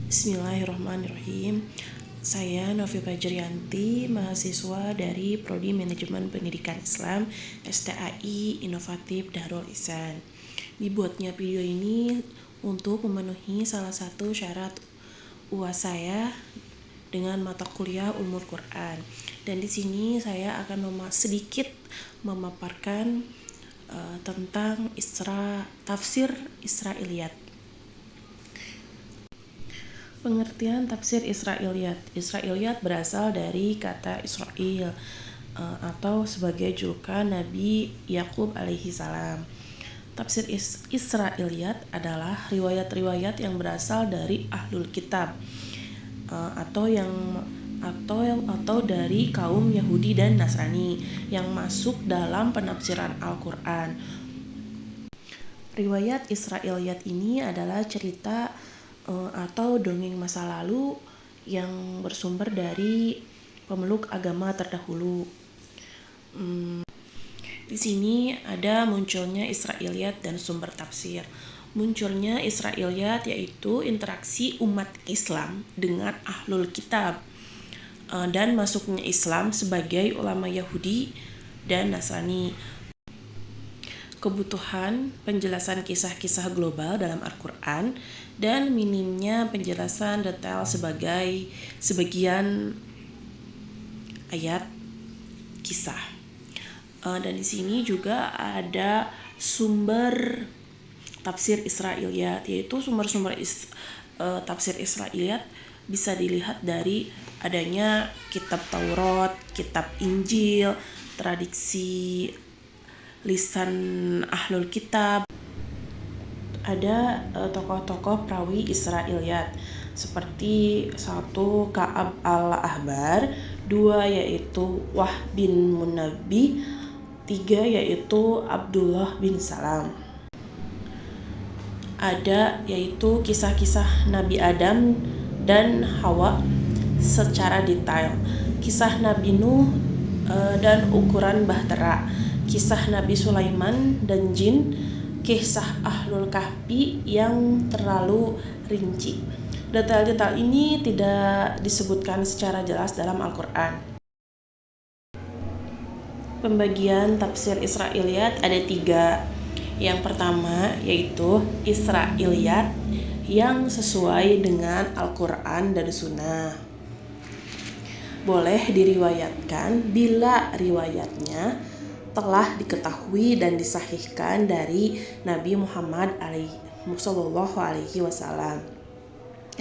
Bismillahirrahmanirrahim. Saya Novi Fajrianti, mahasiswa dari Prodi Manajemen Pendidikan Islam STAI Inovatif Darul Ihsan. Dibuatnya video ini untuk memenuhi salah satu syarat UAS saya dengan mata kuliah Ulumul Quran. Dan di sini saya akan sedikit memaparkan tentang tafsir Israiliyat. Pengertian tafsir Israiliyat. Israiliyat berasal dari kata Israel atau sebagai julukan Nabi Yakub alaihi salam. Tafsir Israiliyat adalah riwayat-riwayat yang berasal dari Ahlul Kitab atau dari kaum Yahudi dan Nasrani yang masuk dalam penafsiran Al-Quran. Riwayat Israiliyat ini adalah cerita atau dongeng masa lalu yang bersumber dari pemeluk agama terdahulu. Di sini ada munculnya Israiliyat dan sumber tafsir. Munculnya Israiliyat yaitu interaksi umat Islam dengan Ahlul Kitab dan masuknya Islam sebagai ulama Yahudi dan Nasrani. Kebutuhan penjelasan kisah-kisah global dalam Al-Quran dan minimnya penjelasan detail sebagian ayat kisah. Dan di sini juga ada sumber tafsir Israiliyat, yaitu sumber-sumber tafsir Israiliyat bisa dilihat dari adanya kitab Taurat, kitab Injil, tradisi lisan Ahlul Kitab. Ada tokoh-tokoh perawi Israiliyat seperti 1. Ka'ab al-Ahbar, 2. yaitu Wah bin Munabbih, 3. yaitu Abdullah bin Salam. Ada yaitu kisah-kisah Nabi Adam dan Hawa secara detail, kisah Nabi Nuh dan ukuran bahtera, kisah Nabi Sulaiman dan jin, kisah Ahlul Kahfi yang terlalu rinci. Detail-detail ini tidak disebutkan secara jelas dalam Al-Quran. Pembagian tafsir Israiliyat ada 3. Yang pertama yaitu Israiliyat yang sesuai dengan Al-Quran dan Sunnah. Boleh diriwayatkan bila riwayatnya telah diketahui dan disahihkan dari Nabi Muhammad sallallahu alaihi wasallam.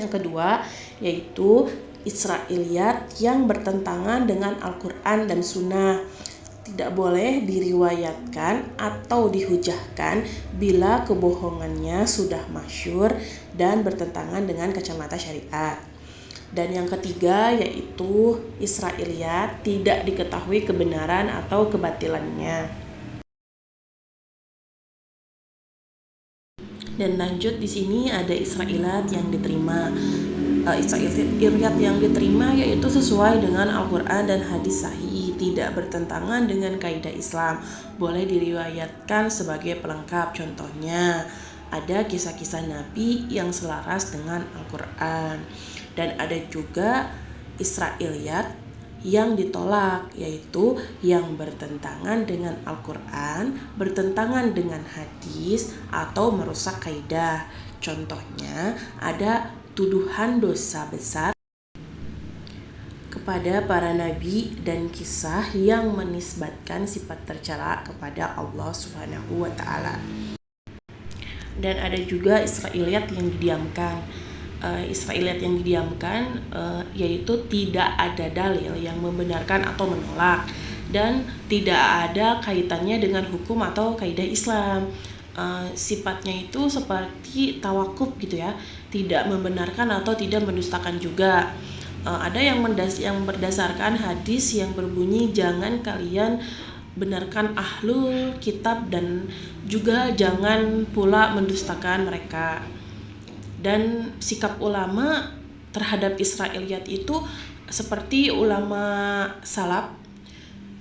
Yang kedua yaitu Israiliyat yang bertentangan dengan Al-Quran dan Sunnah. Tidak boleh diriwayatkan atau dihujahkan bila kebohongannya sudah masyhur dan bertentangan dengan kacamata syariat. Dan yang ketiga yaitu Israiliyat tidak diketahui kebenaran atau kebatilannya. Dan lanjut di sini ada Israiliyat yang diterima. Israiliyat yang diterima yaitu sesuai dengan Al-Quran dan hadis sahih, tidak bertentangan dengan kaidah Islam, boleh diriwayatkan sebagai pelengkap. Contohnya ada kisah-kisah Nabi yang selaras dengan Al-Quran. Dan ada juga Israiliyat yang ditolak, yaitu yang bertentangan dengan Al-Quran, bertentangan dengan hadis, atau merusak kaidah. Contohnya ada tuduhan dosa besar kepada para nabi dan kisah yang menisbatkan sifat tercela kepada Allah Subhanahu wa taala. Dan ada juga Israiliyat yang didiamkan. Israiliyat yang didiamkan yaitu tidak ada dalil yang membenarkan atau menolak dan tidak ada kaitannya dengan hukum atau kaidah Islam. Sifatnya itu seperti tawakuf gitu ya, tidak membenarkan atau tidak mendustakan juga. Ada yang berdasarkan hadis yang berbunyi jangan kalian benarkan Ahlul Kitab dan juga jangan pula mendustakan mereka. Dan sikap ulama terhadap Israiliyat itu seperti ulama salaf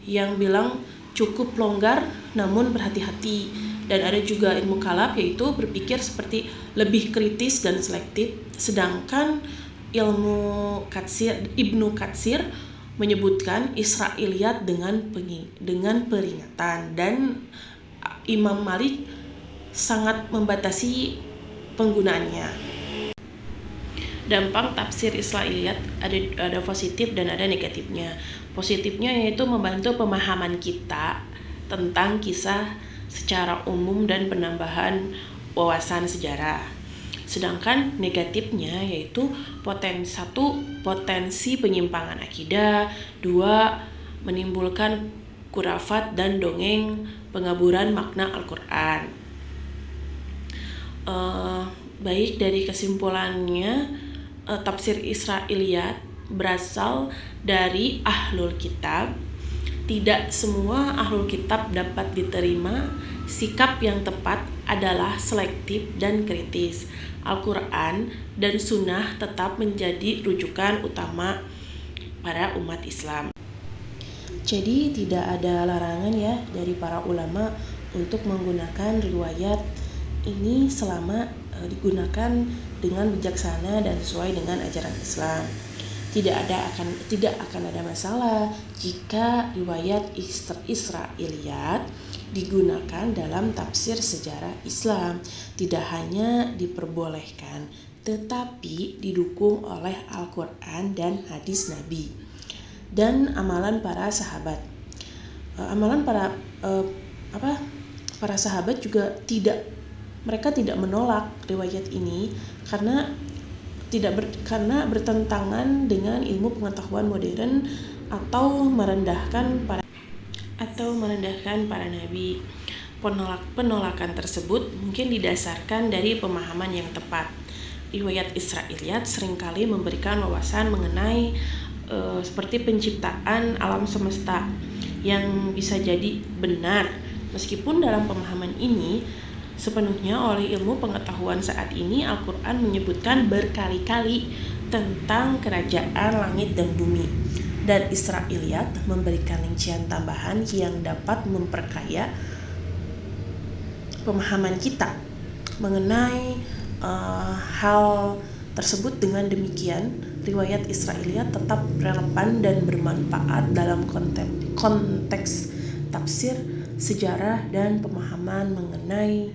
yang bilang cukup longgar namun berhati-hati. Dan ada juga ilmu kalam yaitu berpikir seperti lebih kritis dan selektif. Sedangkan Ibnu Katsir menyebutkan Israiliyat dengan peringatan, dan Imam Malik sangat membatasi penggunaannya. Dampak tafsir Israiliyat ada positif dan ada negatifnya. Positifnya yaitu membantu pemahaman kita tentang kisah secara umum dan penambahan wawasan sejarah. Sedangkan negatifnya yaitu potensi penyimpangan akidah, 2, menimbulkan khurafat dan dongeng pengaburan makna Al-Quran. Baik, dari kesimpulannya, tafsir Israiliyat berasal dari ahlul kitab. Tidak semua ahlul kitab dapat diterima. Sikap yang tepat adalah selektif dan kritis. Al-Quran dan Sunnah tetap menjadi rujukan utama para umat Islam. Jadi tidak ada larangan ya dari para ulama untuk menggunakan riwayat ini selama digunakan dengan bijaksana dan sesuai dengan ajaran Islam. Tidak akan ada masalah jika riwayat Israiliyat digunakan dalam tafsir sejarah Islam. Tidak hanya diperbolehkan, tetapi didukung oleh Al-Quran dan hadis Nabi dan amalan para sahabat. Para sahabat juga mereka tidak menolak riwayat ini karena bertentangan dengan ilmu pengetahuan modern atau merendahkan para nabi. Penolakan tersebut mungkin didasarkan dari pemahaman yang tepat. Riwayat Israiliyat seringkali memberikan wawasan mengenai seperti penciptaan alam semesta yang bisa jadi benar, meskipun dalam pemahaman ini sepenuhnya oleh ilmu pengetahuan saat ini. Al-Quran menyebutkan berkali-kali tentang kerajaan langit dan bumi, dan Israiliyat memberikan rincian tambahan yang dapat memperkaya pemahaman kita mengenai hal tersebut. Dengan demikian, riwayat Israiliyat tetap relevan dan bermanfaat dalam konteks tafsir sejarah dan pemahaman mengenai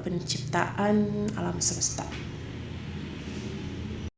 penciptaan alam semesta.